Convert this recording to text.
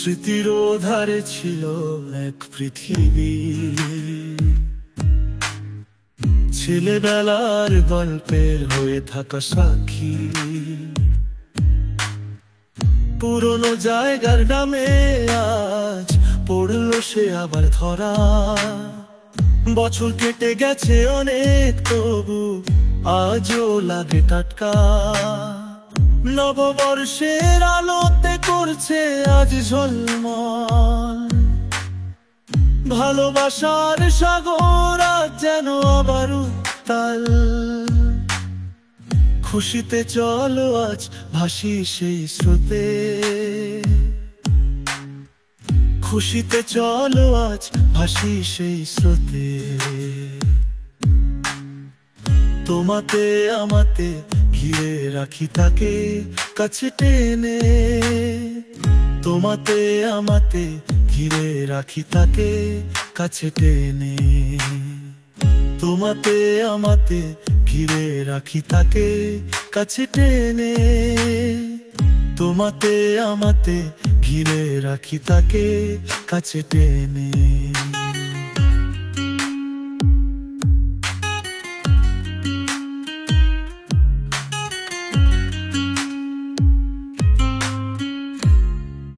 স্মৃতির ধারে ছিল এক পৃথিবী, ছেলেবেলার গল্পের হয়ে থাকা সাক্ষী। পুরনো জায়গার নামে আজ পড়লো সে আবার ধরা। বছর কেটে গেছে অনেক, তবু আজও লাগে টাটকা। নববর্ষের আলোতে করছে আজ ঝলমল, ভালোবাসার সাগর আজ যেন আবার উত্তাল। খুশিতে চলো আজ ভাসি সেই স্রোতে, খুশিতে চলো আজ ভাসি সেই স্রোতে। তোমাতে আমাতে ঘিরে রাখি তাকে কাছে টেনে, তোমাতে আমাতে ঘিরে রাখি তাকে কাছে টেনে। তোমাতে আমাতে ঘিরে রাখি তাকে কাছে টেনে, তোমাতে আমাতে ঘিরে রাখি তাকে কাছে টেনে।